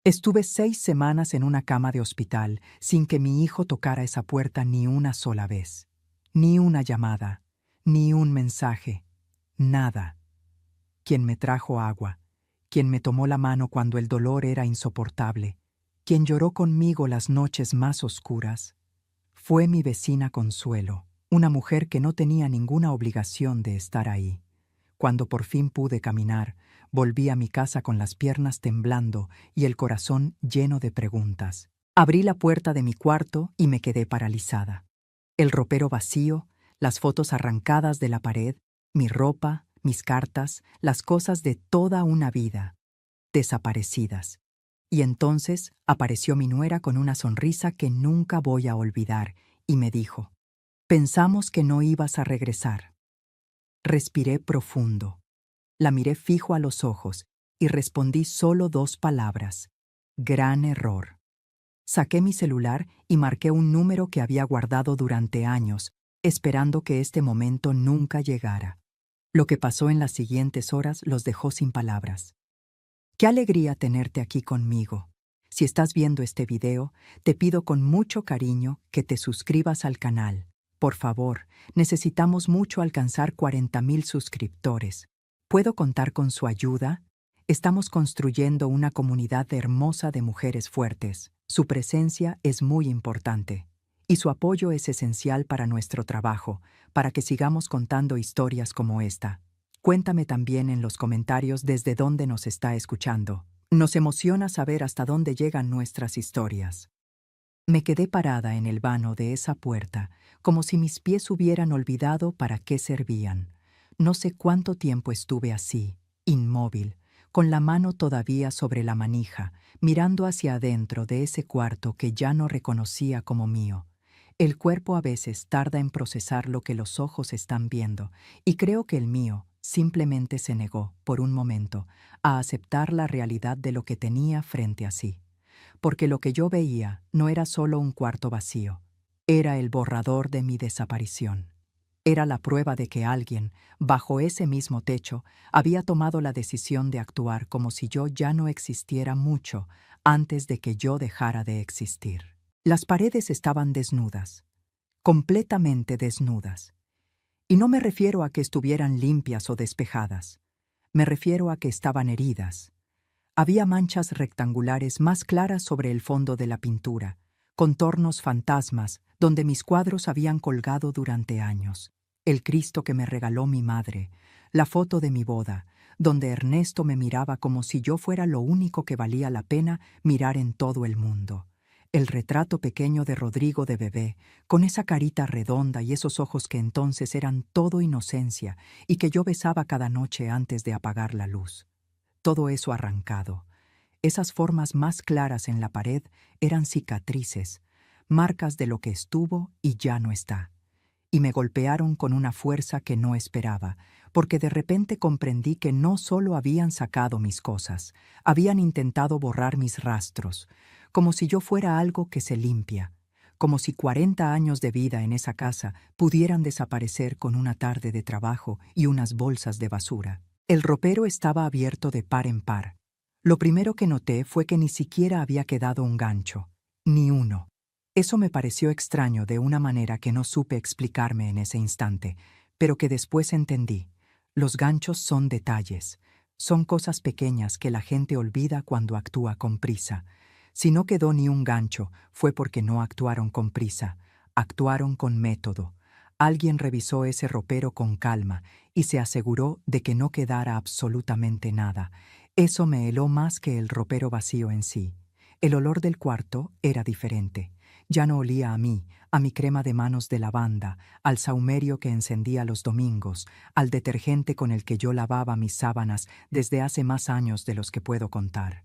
Estuve 6 semanas en una cama de hospital sin que mi hijo tocara esa puerta ni una sola vez. Ni una llamada, ni un mensaje, nada. Quien me trajo agua, quien me tomó la mano cuando el dolor era insoportable, quien lloró conmigo las noches más oscuras, fue mi vecina Consuelo, una mujer que no tenía ninguna obligación de estar ahí. Cuando por fin pude caminar, volví a mi casa con las piernas temblando y el corazón lleno de preguntas. Abrí la puerta de mi cuarto y me quedé paralizada. El ropero vacío, las fotos arrancadas de la pared, mi ropa, mis cartas, las cosas de toda una vida, desaparecidas. Y entonces apareció mi nuera con una sonrisa que nunca voy a olvidar y me dijo: «Pensamos que no ibas a regresar». Respiré profundo. La miré fijo a los ojos y respondí solo 2 palabras: «Gran error». Saqué mi celular y marqué un número que había guardado durante años, esperando que este momento nunca llegara. Lo que pasó en las siguientes horas los dejó sin palabras. Qué alegría tenerte aquí conmigo. Si estás viendo este video, te pido con mucho cariño que te suscribas al canal. Por favor, necesitamos mucho alcanzar 40,000 suscriptores. ¿Puedo contar con su ayuda? Estamos construyendo una comunidad hermosa de mujeres fuertes. Su presencia es muy importante y su apoyo es esencial para nuestro trabajo, para que sigamos contando historias como esta. Cuéntame también en los comentarios desde dónde nos está escuchando. Nos emociona saber hasta dónde llegan nuestras historias. Me quedé parada en el vano de esa puerta, como si mis pies hubieran olvidado para qué servían. No sé cuánto tiempo estuve así, inmóvil, con la mano todavía sobre la manija, mirando hacia adentro de ese cuarto que ya no reconocía como mío. El cuerpo a veces tarda en procesar lo que los ojos están viendo, y creo que el mío simplemente se negó, por un momento, a aceptar la realidad de lo que tenía frente a sí. Porque lo que yo veía no era solo un cuarto vacío, era el borrador de mi desaparición. Era la prueba de que alguien, bajo ese mismo techo, había tomado la decisión de actuar como si yo ya no existiera mucho antes de que yo dejara de existir. Las paredes estaban desnudas, completamente desnudas. Y no me refiero a que estuvieran limpias o despejadas. Me refiero a que estaban heridas. Había manchas rectangulares más claras sobre el fondo de la pintura, contornos fantasmas donde mis cuadros habían colgado durante años. El Cristo que me regaló mi madre, la foto de mi boda, donde Ernesto me miraba como si yo fuera lo único que valía la pena mirar en todo el mundo. El retrato pequeño de Rodrigo de bebé, con esa carita redonda y esos ojos que entonces eran todo inocencia y que yo besaba cada noche antes de apagar la luz. Todo eso arrancado. Esas formas más claras en la pared eran cicatrices, marcas de lo que estuvo y ya no está. Y me golpearon con una fuerza que no esperaba, porque de repente comprendí que no solo habían sacado mis cosas, habían intentado borrar mis rastros, como si yo fuera algo que se limpia, como si 40 años de vida en esa casa pudieran desaparecer con una tarde de trabajo y unas bolsas de basura. El ropero estaba abierto de par en par. Lo primero que noté fue que ni siquiera había quedado un gancho, ni uno. Eso me pareció extraño de una manera que no supe explicarme en ese instante, pero que después entendí. Los ganchos son detalles, son cosas pequeñas que la gente olvida cuando actúa con prisa. Si no quedó ni un gancho, fue porque no actuaron con prisa, actuaron con método. Alguien revisó ese ropero con calma y se aseguró de que no quedara absolutamente nada. Eso me heló más que el ropero vacío en sí. El olor del cuarto era diferente. Ya no olía a mí, a mi crema de manos de lavanda, al sahumerio que encendía los domingos, al detergente con el que yo lavaba mis sábanas desde hace más años de los que puedo contar.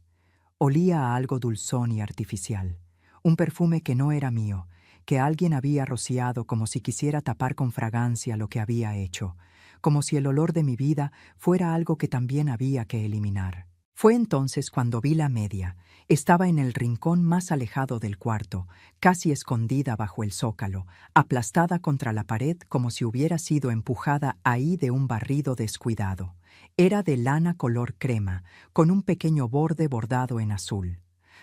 Olía a algo dulzón y artificial, un perfume que no era mío, que alguien había rociado como si quisiera tapar con fragancia lo que había hecho, como si el olor de mi vida fuera algo que también había que eliminar. Fue entonces cuando vi la media. Estaba en el rincón más alejado del cuarto, casi escondida bajo el zócalo, aplastada contra la pared como si hubiera sido empujada ahí de un barrido descuidado. Era de lana color crema, con un pequeño borde bordado en azul.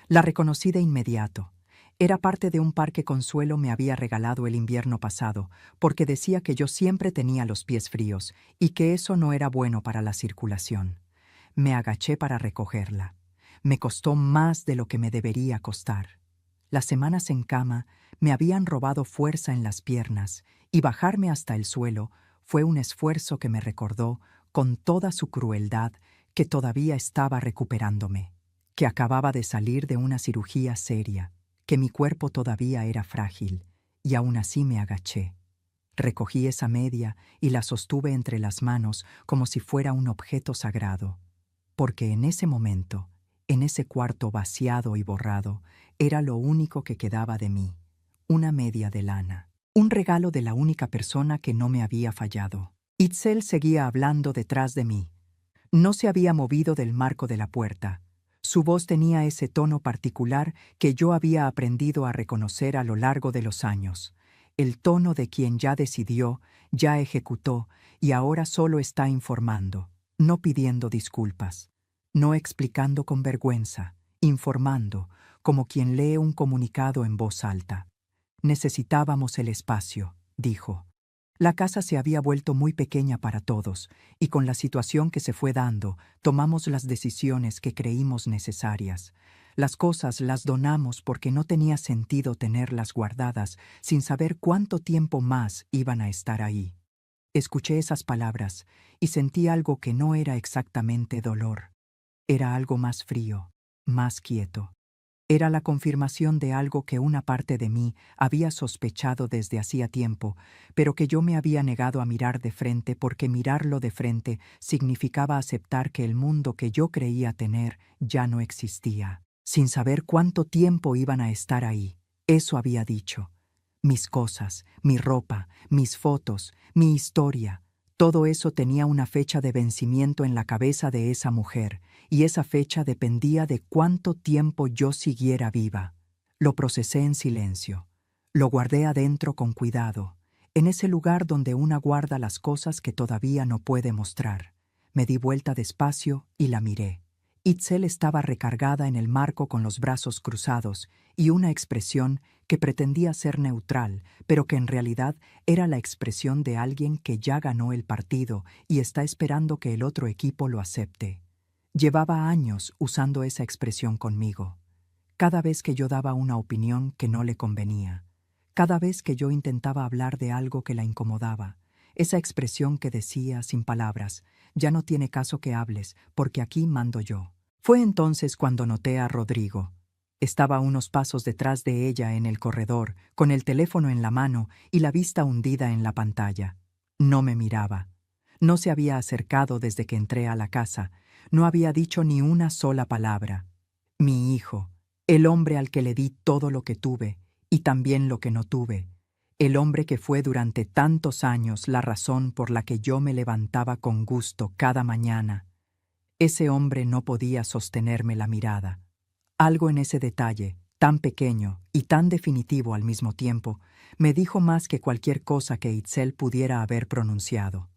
La reconocí de inmediato. Era parte de un par que Consuelo me había regalado el invierno pasado, porque decía que yo siempre tenía los pies fríos y que eso no era bueno para la circulación. Me agaché para recogerla. Me costó más de lo que me debería costar. Las semanas en cama me habían robado fuerza en las piernas y bajarme hasta el suelo fue un esfuerzo que me recordó, con toda su crueldad, que todavía estaba recuperándome, que acababa de salir de una cirugía seria, que mi cuerpo todavía era frágil, y aún así me agaché. Recogí esa media y la sostuve entre las manos como si fuera un objeto sagrado, porque en ese momento, en ese cuarto vaciado y borrado, era lo único que quedaba de mí, una media de lana, un regalo de la única persona que no me había fallado. Itzel seguía hablando detrás de mí. No se había movido del marco de la puerta. Su voz tenía ese tono particular que yo había aprendido a reconocer a lo largo de los años, el tono de quien ya decidió, ya ejecutó y ahora solo está informando, no pidiendo disculpas, no explicando con vergüenza, informando, como quien lee un comunicado en voz alta. Necesitábamos el espacio, dijo. La casa se había vuelto muy pequeña para todos, y con la situación que se fue dando, tomamos las decisiones que creímos necesarias. Las cosas las donamos porque no tenía sentido tenerlas guardadas sin saber cuánto tiempo más iban a estar ahí. Escuché esas palabras y sentí algo que no era exactamente dolor. Era algo más frío, más quieto. Era la confirmación de algo que una parte de mí había sospechado desde hacía tiempo, pero que yo me había negado a mirar de frente porque mirarlo de frente significaba aceptar que el mundo que yo creía tener ya no existía, sin saber cuánto tiempo iban a estar ahí. Eso había dicho. Mis cosas, mi ropa, mis fotos, mi historia, todo eso tenía una fecha de vencimiento en la cabeza de esa mujer, y esa fecha dependía de cuánto tiempo yo siguiera viva. Lo procesé en silencio. Lo guardé adentro con cuidado, en ese lugar donde una guarda las cosas que todavía no puede mostrar. Me di vuelta despacio y la miré. Itzel estaba recargada en el marco con los brazos cruzados y una expresión que pretendía ser neutral, pero que en realidad era la expresión de alguien que ya ganó el partido y está esperando que el otro equipo lo acepte. Llevaba años usando esa expresión conmigo. Cada vez que yo daba una opinión que no le convenía, cada vez que yo intentaba hablar de algo que la incomodaba, esa expresión que decía sin palabras, ya no tiene caso que hables, porque aquí mando yo. Fue entonces cuando noté a Rodrigo. Estaba a unos pasos detrás de ella en el corredor, con el teléfono en la mano y la vista hundida en la pantalla. No me miraba. No se había acercado desde que entré a la casa. No había dicho ni una sola palabra. Mi hijo, el hombre al que le di todo lo que tuve, y también lo que no tuve. El hombre que fue durante tantos años la razón por la que yo me levantaba con gusto cada mañana. Ese hombre no podía sostenerme la mirada. Algo en ese detalle, tan pequeño y tan definitivo al mismo tiempo, me dijo más que cualquier cosa que Itzel pudiera haber pronunciado.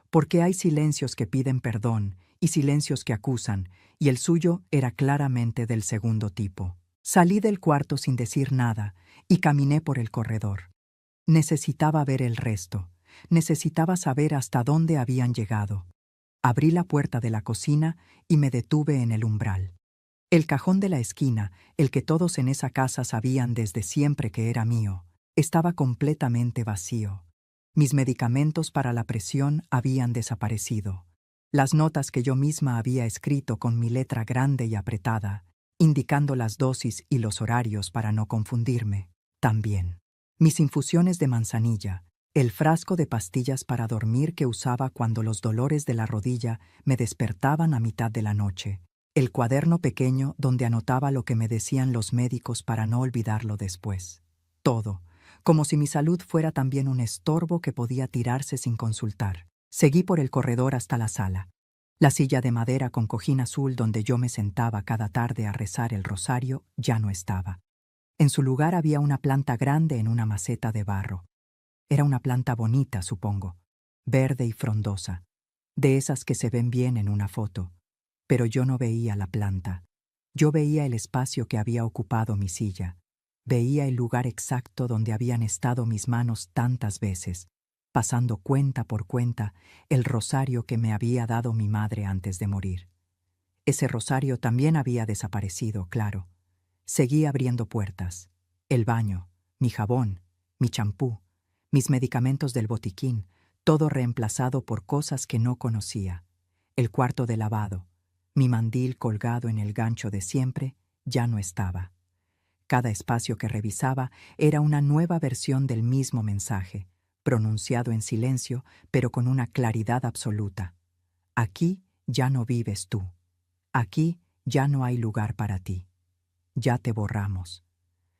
Porque hay silencios que piden perdón y silencios que acusan, y el suyo era claramente del segundo tipo. Salí del cuarto sin decir nada y caminé por el corredor. Necesitaba ver el resto. Necesitaba saber hasta dónde habían llegado. Abrí la puerta de la cocina y me detuve en el umbral. El cajón de la esquina, el que todos en esa casa sabían desde siempre que era mío, estaba completamente vacío. Mis medicamentos para la presión habían desaparecido. Las notas que yo misma había escrito con mi letra grande y apretada, indicando las dosis y los horarios para no confundirme, también. Mis infusiones de manzanilla, el frasco de pastillas para dormir que usaba cuando los dolores de la rodilla me despertaban a mitad de la noche, el cuaderno pequeño donde anotaba lo que me decían los médicos para no olvidarlo después. Todo, como si mi salud fuera también un estorbo que podía tirarse sin consultar. Seguí por el corredor hasta la sala. La silla de madera con cojín azul donde yo me sentaba cada tarde a rezar el rosario ya no estaba. En su lugar había una planta grande en una maceta de barro. Era una planta bonita, supongo, verde y frondosa, de esas que se ven bien en una foto. Pero yo no veía la planta. Yo veía el espacio que había ocupado mi silla. Veía el lugar exacto donde habían estado mis manos tantas veces, pasando cuenta por cuenta el rosario que me había dado mi madre antes de morir. Ese rosario también había desaparecido, claro. Seguía abriendo puertas. El baño, mi jabón, mi champú, mis medicamentos del botiquín, todo reemplazado por cosas que no conocía. El cuarto de lavado, mi mandil colgado en el gancho de siempre, ya no estaba. Cada espacio que revisaba era una nueva versión del mismo mensaje, pronunciado en silencio, pero con una claridad absoluta. Aquí ya no vives tú. Aquí ya no hay lugar para ti. Ya te borramos.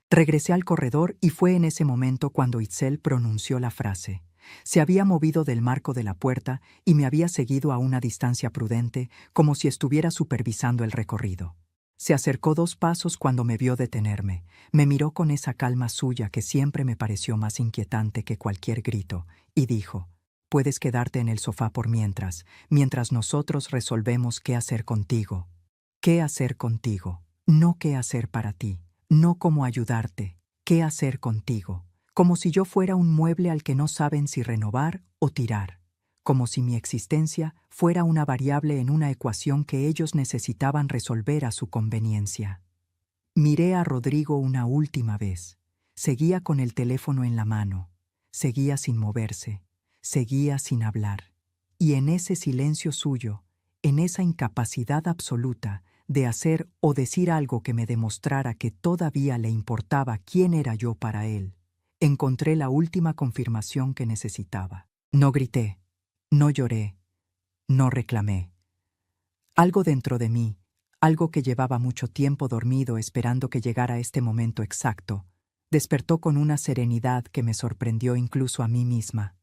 Regresé al corredor y fue en ese momento cuando Itzel pronunció la frase. Se había movido del marco de la puerta y me había seguido a una distancia prudente, como si estuviera supervisando el recorrido. Se acercó 2 pasos cuando me vio detenerme. Me miró con esa calma suya que siempre me pareció más inquietante que cualquier grito, y dijo: «Puedes quedarte en el sofá por mientras nosotros resolvemos qué hacer contigo. ¿Qué hacer contigo? No qué hacer para ti, no cómo ayudarte, qué hacer contigo. Como si yo fuera un mueble al que no saben si renovar o tirar. Como si mi existencia fuera una variable en una ecuación que ellos necesitaban resolver a su conveniencia». Miré a Rodrigo una última vez. Seguía con el teléfono en la mano. Seguía sin moverse. Seguía sin hablar. Y en ese silencio suyo, en esa incapacidad absoluta de hacer o decir algo que me demostrara que todavía le importaba quién era yo para él, encontré la última confirmación que necesitaba. No grité, no lloré, no reclamé. Algo dentro de mí, algo que llevaba mucho tiempo dormido esperando que llegara este momento exacto, despertó con una serenidad que me sorprendió incluso a mí misma.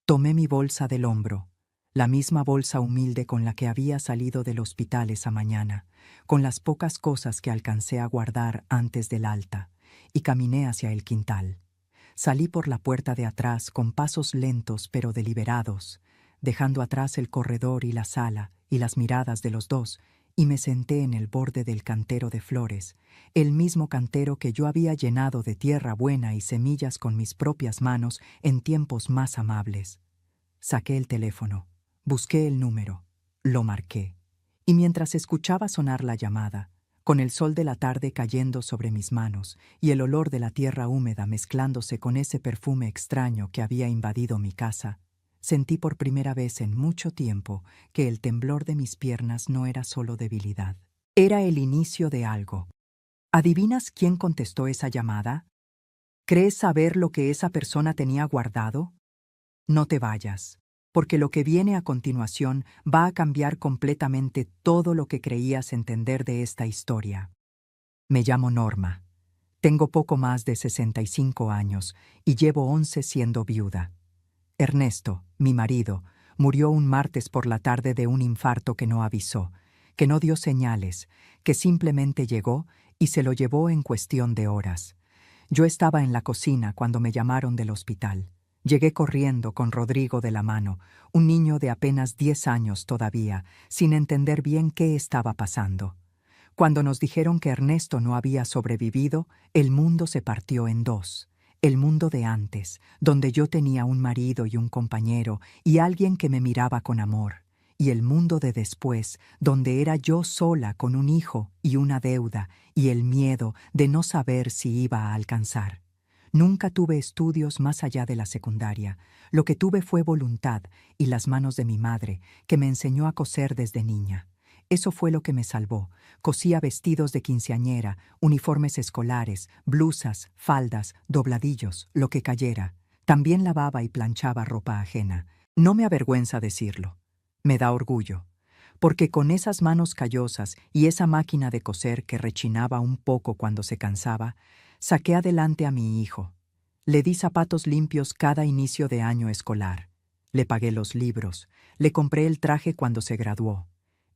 Tomé mi bolsa del hombro, la misma bolsa humilde con la que había salido del hospital esa mañana, con las pocas cosas que alcancé a guardar antes del alta, y caminé hacia el quintal. Salí por la puerta de atrás con pasos lentos pero deliberados, dejando atrás el corredor y la sala y las miradas de los dos, y me senté en el borde del cantero de flores, el mismo cantero que yo había llenado de tierra buena y semillas con mis propias manos en tiempos más amables. Saqué el teléfono, busqué el número, lo marqué, y mientras escuchaba sonar la llamada, con el sol de la tarde cayendo sobre mis manos y el olor de la tierra húmeda mezclándose con ese perfume extraño que había invadido mi casa, sentí por primera vez en mucho tiempo que el temblor de mis piernas no era solo debilidad. Era el inicio de algo. ¿Adivinas quién contestó esa llamada? ¿Crees saber lo que esa persona tenía guardado? No te vayas, porque lo que viene a continuación va a cambiar completamente todo lo que creías entender de esta historia. Me llamo Norma. Tengo poco más de 65 años y llevo 11 siendo viuda. Ernesto, mi marido, murió un martes por la tarde de un infarto que no avisó, que no dio señales, que simplemente llegó y se lo llevó en cuestión de horas. Yo estaba en la cocina cuando me llamaron del hospital. Llegué corriendo con Rodrigo de la mano, un niño de apenas 10 años todavía, sin entender bien qué estaba pasando. Cuando nos dijeron que Ernesto no había sobrevivido, el mundo se partió en dos. El mundo de antes, donde yo tenía un marido y un compañero y alguien que me miraba con amor. Y el mundo de después, donde era yo sola con un hijo y una deuda y el miedo de no saber si iba a alcanzar. Nunca tuve estudios más allá de la secundaria. Lo que tuve fue voluntad y las manos de mi madre, que me enseñó a coser desde niña. Eso fue lo que me salvó. Cosía vestidos de quinceañera, uniformes escolares, blusas, faldas, dobladillos, lo que cayera. También lavaba y planchaba ropa ajena. No me avergüenza decirlo. Me da orgullo. Porque con esas manos callosas y esa máquina de coser que rechinaba un poco cuando se cansaba, saqué adelante a mi hijo. Le di zapatos limpios cada inicio de año escolar. Le pagué los libros. Le compré el traje cuando se graduó.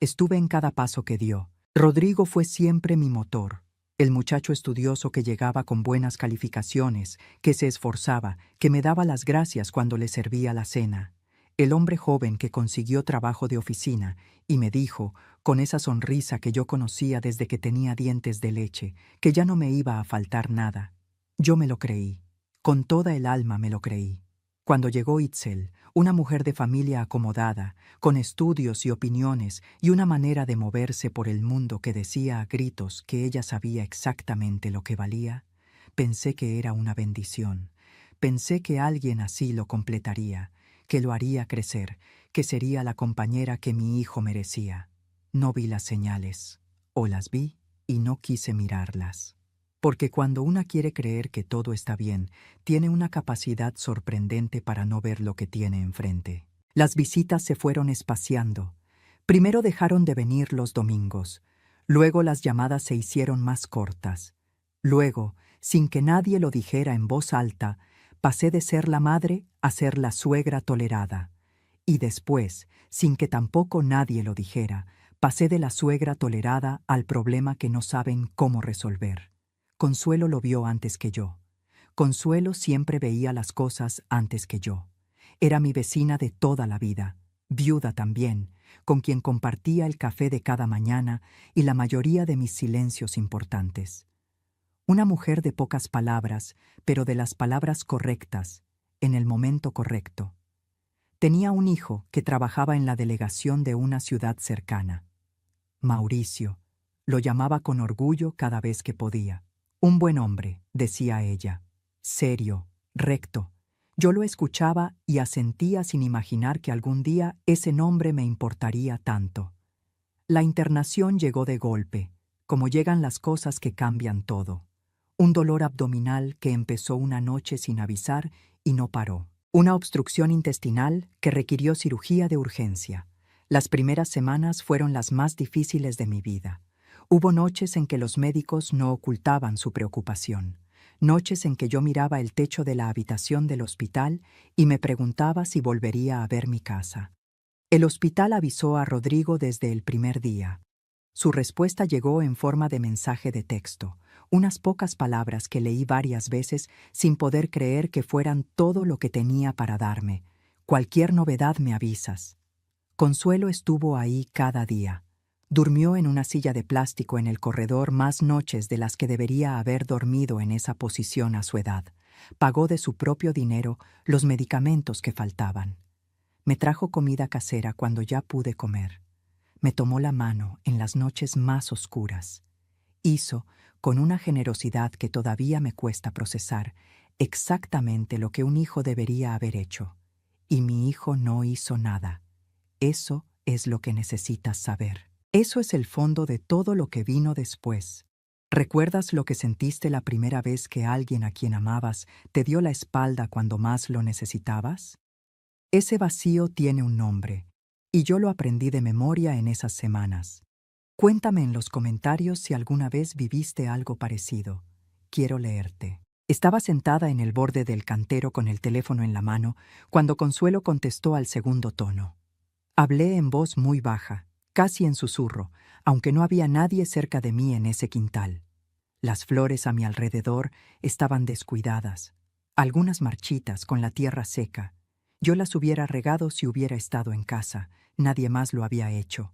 Estuve en cada paso que dio. Rodrigo fue siempre mi motor, el muchacho estudioso que llegaba con buenas calificaciones, que se esforzaba, que me daba las gracias cuando le servía la cena. el hombre joven que consiguió trabajo de oficina y me dijo, con esa sonrisa que yo conocía desde que tenía dientes de leche, que ya no me iba a faltar nada. Yo me lo creí. Con toda el alma me lo creí. Cuando llegó Itzel, una mujer de familia acomodada, con estudios y opiniones y una manera de moverse por el mundo que decía a gritos que ella sabía exactamente lo que valía, pensé que era una bendición. Pensé que alguien así lo completaría, que lo haría crecer, que sería la compañera que mi hijo merecía. No vi las señales, o las vi y no quise mirarlas. Porque cuando una quiere creer que todo está bien, tiene una capacidad sorprendente para no ver lo que tiene enfrente. Las visitas se fueron espaciando. Primero dejaron de venir los domingos. Luego las llamadas se hicieron más cortas. Luego, sin que nadie lo dijera en voz alta, pasé de ser la madre a ser la suegra tolerada. Y después, sin que tampoco nadie lo dijera, pasé de la suegra tolerada al problema que no saben cómo resolver. Consuelo lo vio antes que yo. Consuelo siempre veía las cosas antes que yo. Era mi vecina de toda la vida, viuda también, con quien compartía el café de cada mañana y la mayoría de mis silencios importantes. Una mujer de pocas palabras, pero de las palabras correctas, en el momento correcto. Tenía un hijo que trabajaba en la delegación de una ciudad cercana. Mauricio. Lo llamaba con orgullo cada vez que podía. Un buen hombre, decía ella. Serio, recto. Yo lo escuchaba y asentía sin imaginar que algún día ese nombre me importaría tanto. La internación llegó de golpe, como llegan las cosas que cambian todo. Un dolor abdominal que empezó una noche sin avisar y no paró. Una obstrucción intestinal que requirió cirugía de urgencia. Las primeras semanas fueron las más difíciles de mi vida. Hubo noches en que los médicos no ocultaban su preocupación. Noches en que yo miraba el techo de la habitación del hospital y me preguntaba si volvería a ver mi casa. El hospital avisó a Rodrigo desde el primer día. Su respuesta llegó en forma de mensaje de texto, unas pocas palabras que leí varias veces sin poder creer que fueran todo lo que tenía para darme. Cualquier novedad me avisas. Consuelo estuvo ahí cada día. Durmió en una silla de plástico en el corredor más noches de las que debería haber dormido en esa posición a su edad. Pagó de su propio dinero los medicamentos que faltaban. Me trajo comida casera cuando ya pude comer. Me tomó la mano en las noches más oscuras. Hizo, con una generosidad que todavía me cuesta procesar, exactamente lo que un hijo debería haber hecho. Y mi hijo no hizo nada. Eso es lo que necesitas saber. Eso es el fondo de todo lo que vino después. ¿Recuerdas lo que sentiste la primera vez que alguien a quien amabas te dio la espalda cuando más lo necesitabas? Ese vacío tiene un nombre, y yo lo aprendí de memoria en esas semanas. Cuéntame en los comentarios si alguna vez viviste algo parecido. Quiero leerte. Estaba sentada en el borde del cantero con el teléfono en la mano cuando Consuelo contestó al segundo tono. Hablé en voz muy baja, casi en susurro, aunque no había nadie cerca de mí en ese quintal. Las flores a mi alrededor estaban descuidadas, algunas marchitas con la tierra seca. Yo las hubiera regado si hubiera estado en casa, nadie más lo había hecho.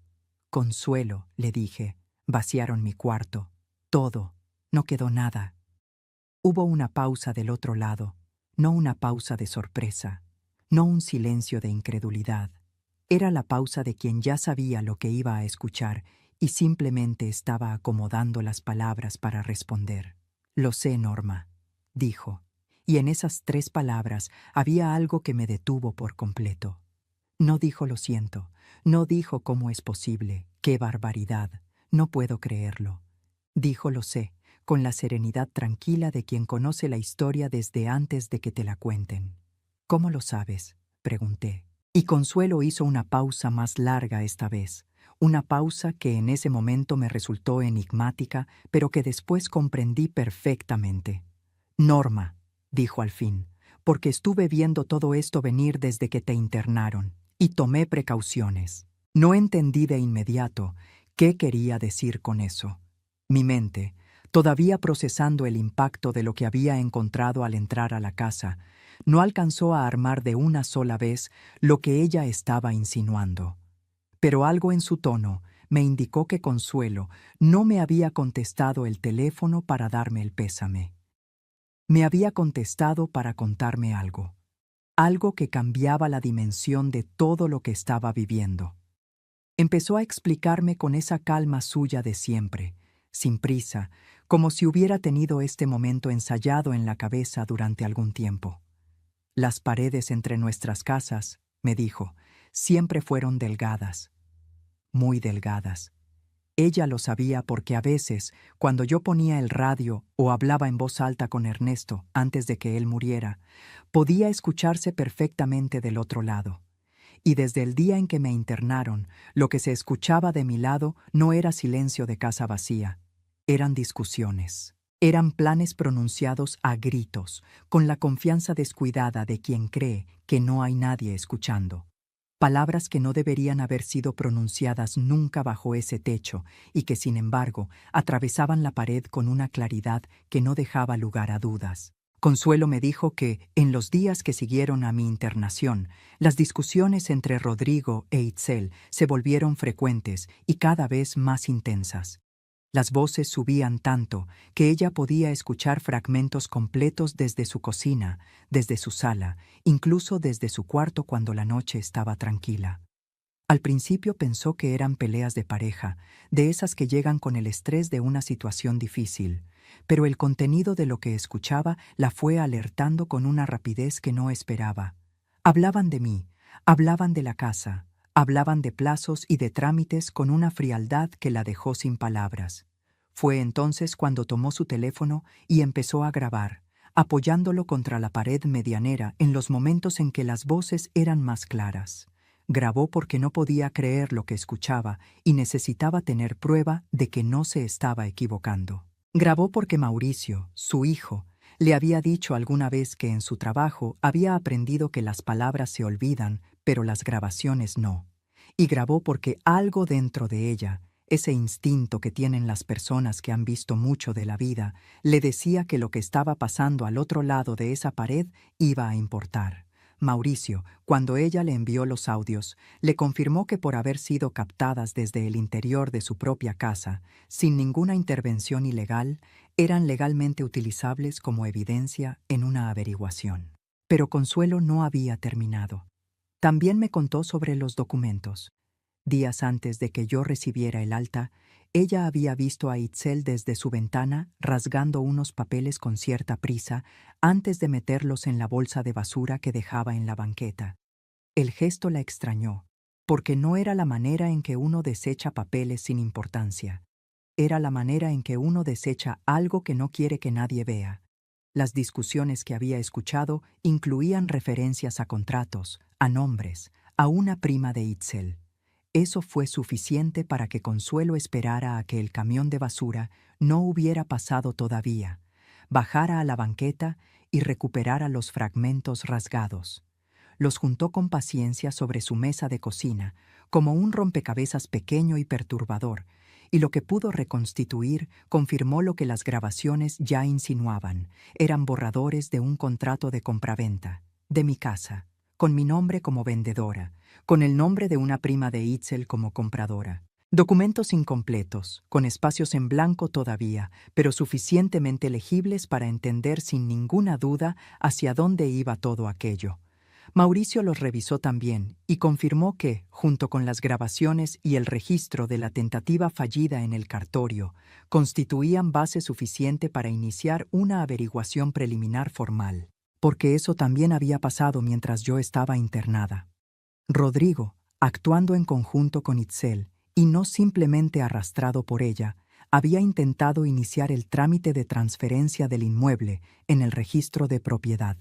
Consuelo, le dije, vaciaron mi cuarto, todo, no quedó nada. Hubo una pausa del otro lado, no una pausa de sorpresa, no un silencio de incredulidad. Era la pausa de quien ya sabía lo que iba a escuchar y simplemente estaba acomodando las palabras para responder. Lo sé, Norma, dijo, y en esas 3 palabras había algo que me detuvo por completo. No dijo lo siento, no dijo cómo es posible, qué barbaridad, no puedo creerlo. Dijo lo sé, con la serenidad tranquila de quien conoce la historia desde antes de que te la cuenten. ¿Cómo lo sabes?, pregunté. Y Consuelo hizo una pausa más larga esta vez, una pausa que en ese momento me resultó enigmática, pero que después comprendí perfectamente. Norma, dijo al fin, porque estuve viendo todo esto venir desde que te internaron, y tomé precauciones. No entendí de inmediato qué quería decir con eso. Mi mente, todavía procesando el impacto de lo que había encontrado al entrar a la casa, No alcanzó a armar de una sola vez lo que ella estaba insinuando. Pero algo en su tono me indicó que Consuelo no me había contestado el teléfono para darme el pésame. Me había contestado para contarme algo que cambiaba la dimensión de todo lo que estaba viviendo. Empezó a explicarme con esa calma suya de siempre, sin prisa, como si hubiera tenido este momento ensayado en la cabeza durante algún tiempo. Las paredes entre nuestras casas, me dijo, siempre fueron delgadas, muy delgadas. Ella lo sabía porque a veces, cuando yo ponía el radio o hablaba en voz alta con Ernesto antes de que él muriera, podía escucharse perfectamente del otro lado. Y desde el día en que me internaron, lo que se escuchaba de mi lado no era silencio de casa vacía, eran discusiones. Eran planes pronunciados a gritos, con la confianza descuidada de quien cree que no hay nadie escuchando. Palabras que no deberían haber sido pronunciadas nunca bajo ese techo y que, sin embargo, atravesaban la pared con una claridad que no dejaba lugar a dudas. Consuelo me dijo que, en los días que siguieron a mi internación, las discusiones entre Rodrigo e Itzel se volvieron frecuentes y cada vez más intensas. Las voces subían tanto que ella podía escuchar fragmentos completos desde su cocina, desde su sala, incluso desde su cuarto cuando la noche estaba tranquila. Al principio pensó que eran peleas de pareja, de esas que llegan con el estrés de una situación difícil, pero el contenido de lo que escuchaba la fue alertando con una rapidez que no esperaba. Hablaban de mí, hablaban de la casa, hablaban de plazos y de trámites con una frialdad que la dejó sin palabras. Fue entonces cuando tomó su teléfono y empezó a grabar, apoyándolo contra la pared medianera en los momentos en que las voces eran más claras. Grabó porque no podía creer lo que escuchaba y necesitaba tener prueba de que no se estaba equivocando. Grabó porque Mauricio, su hijo, le había dicho alguna vez que en su trabajo había aprendido que las palabras se olvidan, pero las grabaciones no. Y grabó porque algo dentro de ella, ese instinto que tienen las personas que han visto mucho de la vida, le decía que lo que estaba pasando al otro lado de esa pared iba a importar. Mauricio, cuando ella le envió los audios, le confirmó que por haber sido captadas desde el interior de su propia casa, sin ninguna intervención ilegal, eran legalmente utilizables como evidencia en una averiguación. Pero Consuelo no había terminado. También me contó sobre los documentos. Días antes de que yo recibiera el alta, ella había visto a Itzel desde su ventana rasgando unos papeles con cierta prisa antes de meterlos en la bolsa de basura que dejaba en la banqueta. El gesto la extrañó, porque no era la manera en que uno desecha papeles sin importancia. Era la manera en que uno desecha algo que no quiere que nadie vea. Las discusiones que había escuchado incluían referencias a contratos, a nombres, a una prima de Itzel. Eso fue suficiente para que Consuelo esperara a que el camión de basura no hubiera pasado todavía, bajara a la banqueta y recuperara los fragmentos rasgados. Los juntó con paciencia sobre su mesa de cocina, como un rompecabezas pequeño y perturbador, y lo que pudo reconstituir confirmó lo que las grabaciones ya insinuaban. Eran borradores de un contrato de compraventa, de mi casa, con mi nombre como vendedora, con el nombre de una prima de Itzel como compradora. Documentos incompletos, con espacios en blanco todavía, pero suficientemente legibles para entender sin ninguna duda hacia dónde iba todo aquello. Mauricio los revisó también y confirmó que, junto con las grabaciones y el registro de la tentativa fallida en el cartorio, constituían base suficiente para iniciar una averiguación preliminar formal, porque eso también había pasado mientras yo estaba internada. Rodrigo, actuando en conjunto con Itzel, y no simplemente arrastrado por ella, había intentado iniciar el trámite de transferencia del inmueble en el registro de propiedad.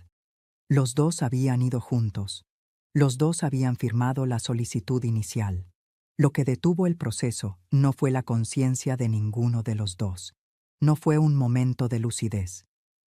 Los dos habían ido juntos. Los dos habían firmado la solicitud inicial. Lo que detuvo el proceso no fue la conciencia de ninguno de los dos. No fue un momento de lucidez.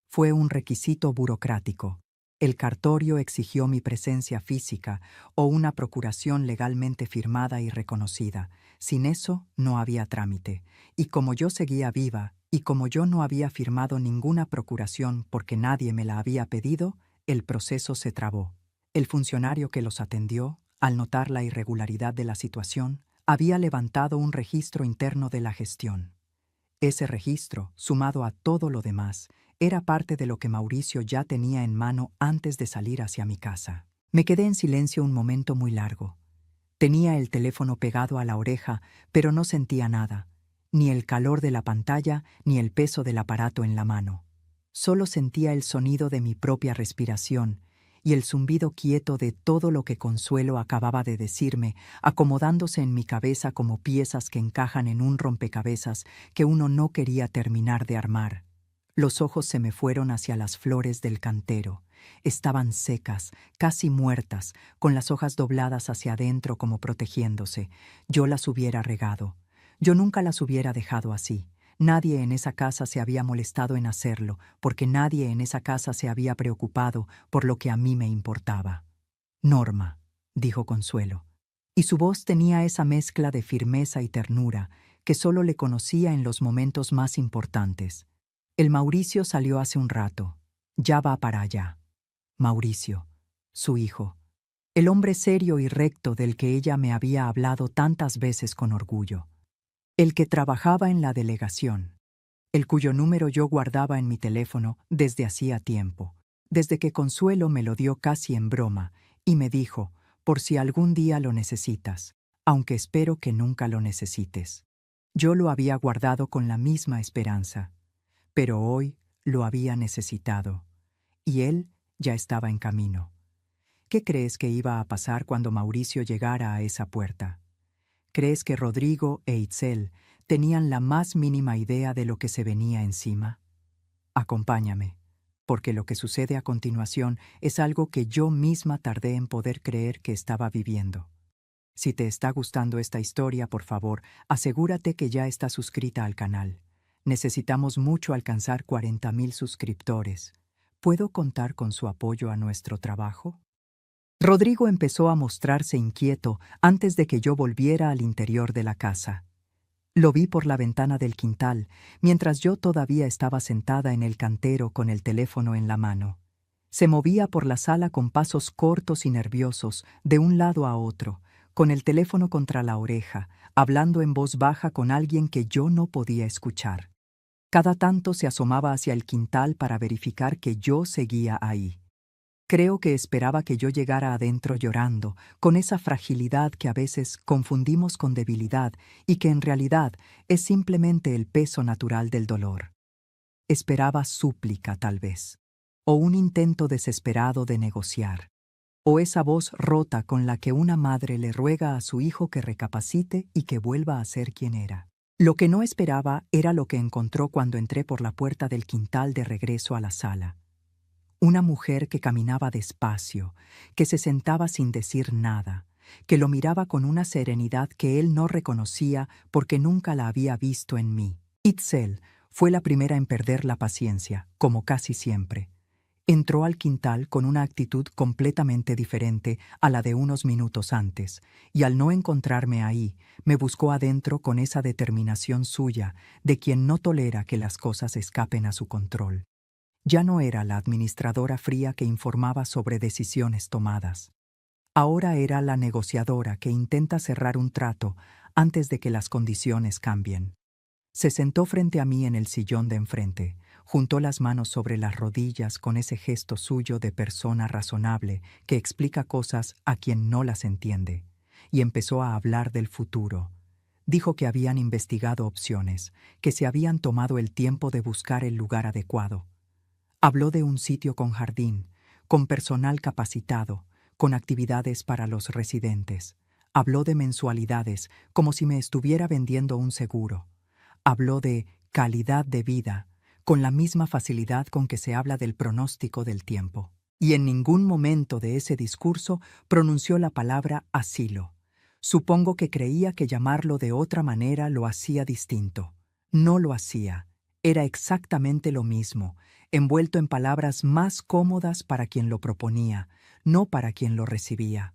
Fue un requisito burocrático. El cartorio exigió mi presencia física o una procuración legalmente firmada y reconocida. Sin eso no había trámite. Y como yo seguía viva, y como yo no había firmado ninguna procuración porque nadie me la había pedido, El proceso se trabó. El funcionario que los atendió, al notar la irregularidad de la situación, había levantado un registro interno de la gestión. Ese registro, sumado a todo lo demás, era parte de lo que Mauricio ya tenía en mano antes de salir hacia mi casa. Me quedé en silencio un momento muy largo. Tenía el teléfono pegado a la oreja, pero no sentía nada, ni el calor de la pantalla, ni el peso del aparato en la mano. Solo sentía el sonido de mi propia respiración y el zumbido quieto de todo lo que Consuelo acababa de decirme, acomodándose en mi cabeza como piezas que encajan en un rompecabezas que uno no quería terminar de armar. Los ojos se me fueron hacia las flores del cantero. Estaban secas, casi muertas, con las hojas dobladas hacia adentro como protegiéndose. Yo las hubiera regado. Yo nunca las hubiera dejado así. Nadie en esa casa se había molestado en hacerlo, porque nadie en esa casa se había preocupado por lo que a mí me importaba. Norma, dijo Consuelo, y su voz tenía esa mezcla de firmeza y ternura que solo le conocía en los momentos más importantes. El Mauricio salió hace un rato. Ya va para allá. Mauricio, su hijo, el hombre serio y recto del que ella me había hablado tantas veces con orgullo. El que trabajaba en la delegación, el cuyo número yo guardaba en mi teléfono desde hacía tiempo, desde que Consuelo me lo dio casi en broma, y me dijo, por si algún día lo necesitas, aunque espero que nunca lo necesites. Yo lo había guardado con la misma esperanza, pero hoy lo había necesitado, y él ya estaba en camino. ¿Qué crees que iba a pasar cuando Mauricio llegara a esa puerta? ¿Crees que Rodrigo e Itzel tenían la más mínima idea de lo que se venía encima? Acompáñame, porque lo que sucede a continuación es algo que yo misma tardé en poder creer que estaba viviendo. Si te está gustando esta historia, por favor, asegúrate que ya estás suscrita al canal. Necesitamos mucho alcanzar 40,000 suscriptores. ¿Puedo contar con su apoyo a nuestro trabajo? Rodrigo empezó a mostrarse inquieto antes de que yo volviera al interior de la casa. Lo vi por la ventana del quintal, mientras yo todavía estaba sentada en el cantero con el teléfono en la mano. Se movía por la sala con pasos cortos y nerviosos, de un lado a otro, con el teléfono contra la oreja, hablando en voz baja con alguien que yo no podía escuchar. Cada tanto se asomaba hacia el quintal para verificar que yo seguía ahí. Creo que esperaba que yo llegara adentro llorando, con esa fragilidad que a veces confundimos con debilidad y que en realidad es simplemente el peso natural del dolor. Esperaba súplica, tal vez, o un intento desesperado de negociar, o esa voz rota con la que una madre le ruega a su hijo que recapacite y que vuelva a ser quien era. Lo que no esperaba era lo que encontró cuando entré por la puerta del quintal de regreso a la sala. Una mujer que caminaba despacio, que se sentaba sin decir nada, que lo miraba con una serenidad que él no reconocía porque nunca la había visto en mí. Itzel fue la primera en perder la paciencia, como casi siempre. Entró al quintal con una actitud completamente diferente a la de unos minutos antes, y al no encontrarme ahí, me buscó adentro con esa determinación suya de quien no tolera que las cosas escapen a su control. Ya no era la administradora fría que informaba sobre decisiones tomadas. Ahora era la negociadora que intenta cerrar un trato antes de que las condiciones cambien. Se sentó frente a mí en el sillón de enfrente, juntó las manos sobre las rodillas con ese gesto suyo de persona razonable que explica cosas a quien no las entiende, y empezó a hablar del futuro. Dijo que habían investigado opciones, que se habían tomado el tiempo de buscar el lugar adecuado. Habló de un sitio con jardín, con personal capacitado, con actividades para los residentes. Habló de mensualidades, como si me estuviera vendiendo un seguro. Habló de calidad de vida, con la misma facilidad con que se habla del pronóstico del tiempo. Y en ningún momento de ese discurso pronunció la palabra asilo. Supongo que creía que llamarlo de otra manera lo hacía distinto. No lo hacía. Era exactamente lo mismo, envuelto en palabras más cómodas para quien lo proponía, no para quien lo recibía.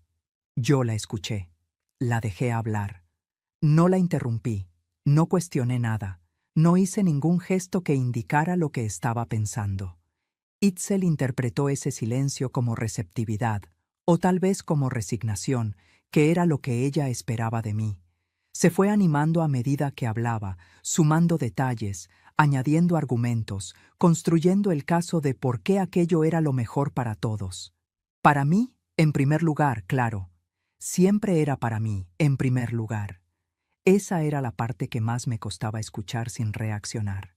Yo la escuché. La dejé hablar. No la interrumpí. No cuestioné nada. No hice ningún gesto que indicara lo que estaba pensando. Itzel interpretó ese silencio como receptividad, o tal vez como resignación, que era lo que ella esperaba de mí. Se fue animando a medida que hablaba, sumando detalles, añadiendo argumentos, construyendo el caso de por qué aquello era lo mejor para todos. Para mí, en primer lugar, claro. Siempre era para mí, en primer lugar. Esa era la parte que más me costaba escuchar sin reaccionar.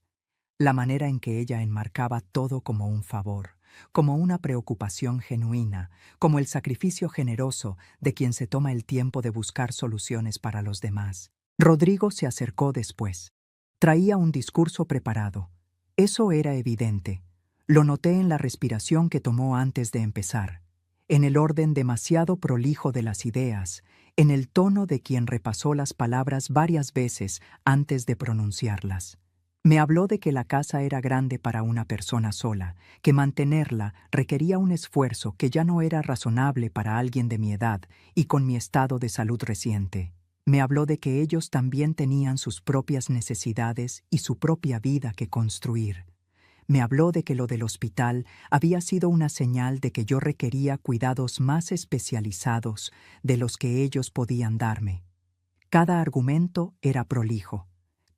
La manera en que ella enmarcaba todo como un favor, como una preocupación genuina, como el sacrificio generoso de quien se toma el tiempo de buscar soluciones para los demás. Rodrigo se acercó después. Traía un discurso preparado. Eso era evidente. Lo noté en la respiración que tomó antes de empezar, en el orden demasiado prolijo de las ideas, en el tono de quien repasó las palabras varias veces antes de pronunciarlas. Me habló de que la casa era grande para una persona sola, que mantenerla requería un esfuerzo que ya no era razonable para alguien de mi edad y con mi estado de salud reciente. Me habló de que ellos también tenían sus propias necesidades y su propia vida que construir. Me habló de que lo del hospital había sido una señal de que yo requería cuidados más especializados de los que ellos podían darme. Cada argumento era prolijo.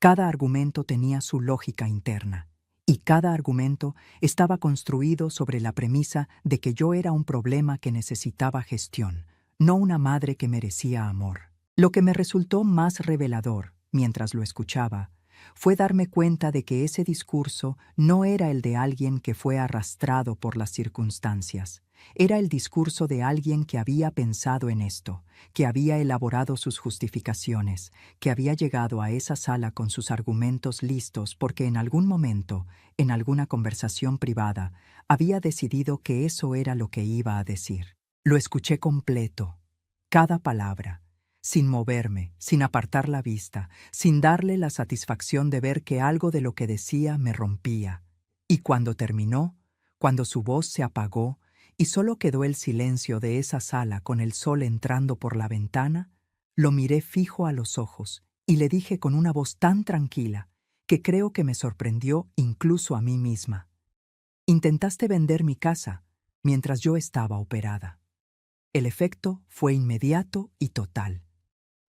Cada argumento tenía su lógica interna, y cada argumento estaba construido sobre la premisa de que yo era un problema que necesitaba gestión, no una madre que merecía amor. Lo que me resultó más revelador, mientras lo escuchaba, fue darme cuenta de que ese discurso no era el de alguien que fue arrastrado por las circunstancias. Era el discurso de alguien que había pensado en esto, que había elaborado sus justificaciones, que había llegado a esa sala con sus argumentos listos porque en algún momento, en alguna conversación privada, había decidido que eso era lo que iba a decir. Lo escuché completo, cada palabra, sin moverme, sin apartar la vista, sin darle la satisfacción de ver que algo de lo que decía me rompía. Y cuando terminó, cuando su voz se apagó, y solo quedó el silencio de esa sala con el sol entrando por la ventana, lo miré fijo a los ojos y le dije con una voz tan tranquila que creo que me sorprendió incluso a mí misma. Intentaste vender mi casa mientras yo estaba operada. El efecto fue inmediato y total.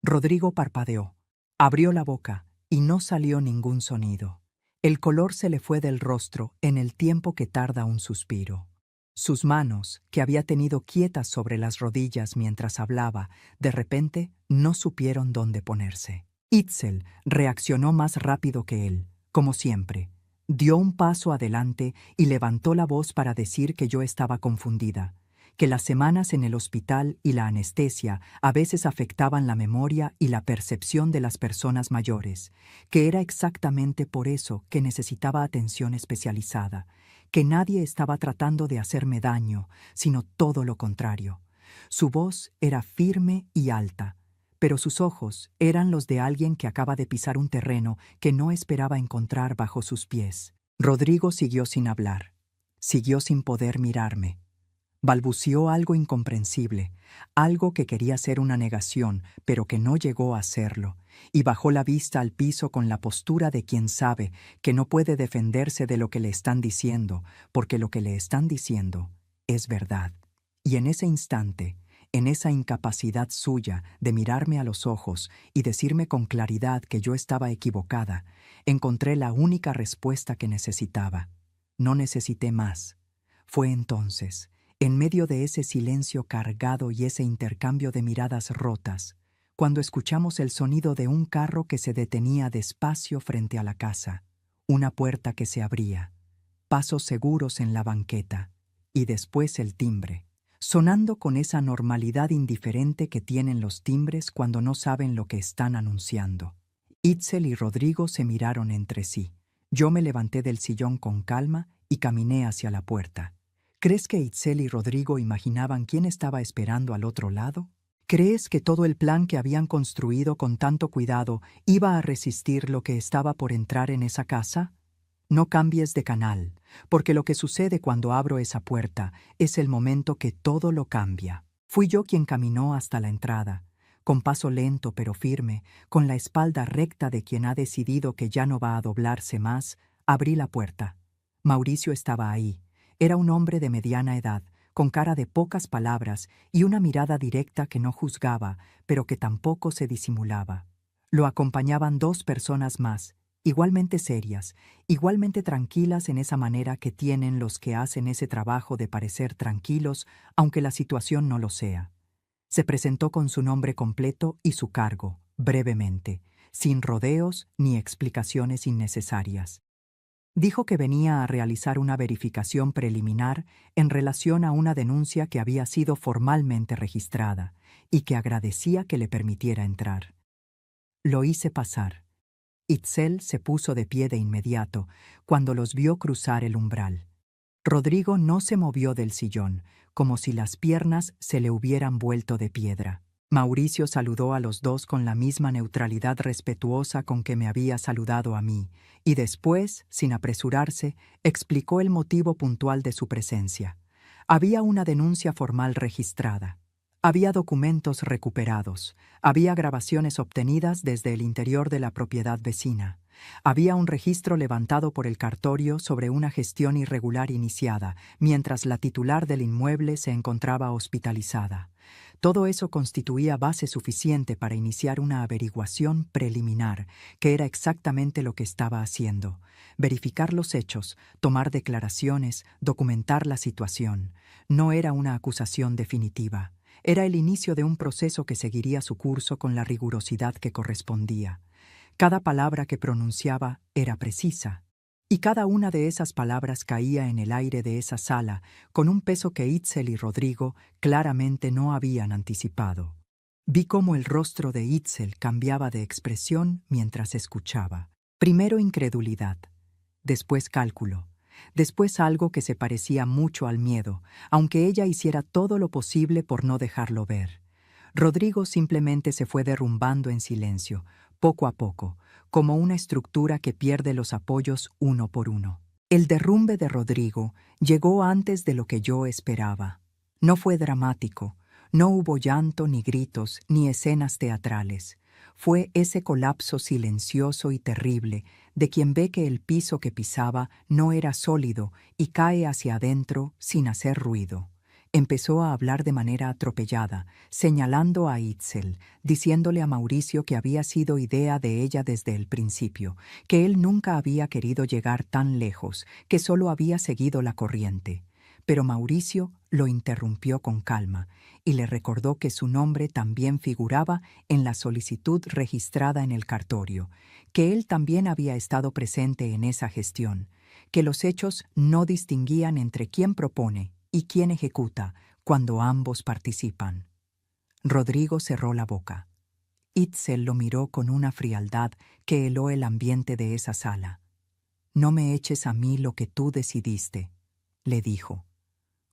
Rodrigo parpadeó, abrió la boca y no salió ningún sonido. El color se le fue del rostro en el tiempo que tarda un suspiro. Sus manos, que había tenido quietas sobre las rodillas mientras hablaba, de repente no supieron dónde ponerse. Itzel reaccionó más rápido que él, como siempre. Dio un paso adelante y levantó la voz para decir que yo estaba confundida, que las semanas en el hospital y la anestesia a veces afectaban la memoria y la percepción de las personas mayores, que era exactamente por eso que necesitaba atención especializada, que nadie estaba tratando de hacerme daño, sino todo lo contrario. Su voz era firme y alta, pero sus ojos eran los de alguien que acaba de pisar un terreno que no esperaba encontrar bajo sus pies. Rodrigo siguió sin hablar, siguió sin poder mirarme. Balbuceó algo incomprensible, algo que quería ser una negación, pero que no llegó a serlo, y bajó la vista al piso con la postura de quien sabe que no puede defenderse de lo que le están diciendo, porque lo que le están diciendo es verdad. Y en ese instante, en esa incapacidad suya de mirarme a los ojos y decirme con claridad que yo estaba equivocada, encontré la única respuesta que necesitaba. No necesité más. Fue entonces, en medio de ese silencio cargado y ese intercambio de miradas rotas, cuando escuchamos el sonido de un carro que se detenía despacio frente a la casa, una puerta que se abría, pasos seguros en la banqueta, y después el timbre, sonando con esa normalidad indiferente que tienen los timbres cuando no saben lo que están anunciando. Itzel y Rodrigo se miraron entre sí. Yo me levanté del sillón con calma y caminé hacia la puerta. ¿Crees que Itzel y Rodrigo imaginaban quién estaba esperando al otro lado? ¿Crees que todo el plan que habían construido con tanto cuidado iba a resistir lo que estaba por entrar en esa casa? No cambies de canal, porque lo que sucede cuando abro esa puerta es el momento que todo lo cambia. Fui yo quien caminó hasta la entrada, con paso lento pero firme, con la espalda recta de quien ha decidido que ya no va a doblarse más, abrí la puerta. Mauricio estaba ahí. Era un hombre de mediana edad, con cara de pocas palabras y una mirada directa que no juzgaba, pero que tampoco se disimulaba. Lo acompañaban 2 personas más, igualmente serias, igualmente tranquilas en esa manera que tienen los que hacen ese trabajo de parecer tranquilos, aunque la situación no lo sea. Se presentó con su nombre completo y su cargo, brevemente, sin rodeos ni explicaciones innecesarias. Dijo que venía a realizar una verificación preliminar en relación a una denuncia que había sido formalmente registrada y que agradecía que le permitiera entrar. Lo hice pasar. Itzel se puso de pie de inmediato cuando los vio cruzar el umbral. Rodrigo no se movió del sillón, como si las piernas se le hubieran vuelto de piedra. Mauricio saludó a los dos con la misma neutralidad respetuosa con que me había saludado a mí, y después, sin apresurarse, explicó el motivo puntual de su presencia. Había una denuncia formal registrada. Había documentos recuperados. Había grabaciones obtenidas desde el interior de la propiedad vecina. Había un registro levantado por el cartorio sobre una gestión irregular iniciada, mientras la titular del inmueble se encontraba hospitalizada. Todo eso constituía base suficiente para iniciar una averiguación preliminar, que era exactamente lo que estaba haciendo. Verificar los hechos, tomar declaraciones, documentar la situación. No era una acusación definitiva. Era el inicio de un proceso que seguiría su curso con la rigurosidad que correspondía. Cada palabra que pronunciaba era precisa, y cada una de esas palabras caía en el aire de esa sala con un peso que Itzel y Rodrigo claramente no habían anticipado. Vi cómo el rostro de Itzel cambiaba de expresión mientras escuchaba. Primero incredulidad, después cálculo, después algo que se parecía mucho al miedo, aunque ella hiciera todo lo posible por no dejarlo ver. Rodrigo simplemente se fue derrumbando en silencio, poco a poco, como una estructura que pierde los apoyos uno por uno. El derrumbe de Rodrigo llegó antes de lo que yo esperaba. No fue dramático, no hubo llanto ni gritos ni escenas teatrales. Fue ese colapso silencioso y terrible de quien ve que el piso que pisaba no era sólido y cae hacia adentro sin hacer ruido. Empezó a hablar de manera atropellada, señalando a Itzel, diciéndole a Mauricio que había sido idea de ella desde el principio, que él nunca había querido llegar tan lejos, que solo había seguido la corriente. Pero Mauricio lo interrumpió con calma y le recordó que su nombre también figuraba en la solicitud registrada en el cartorio, que él también había estado presente en esa gestión, que los hechos no distinguían entre quién propone y quién ejecuta cuando ambos participan. Rodrigo cerró la boca. Itzel lo miró con una frialdad que heló el ambiente de esa sala. «No me eches a mí lo que tú decidiste», le dijo.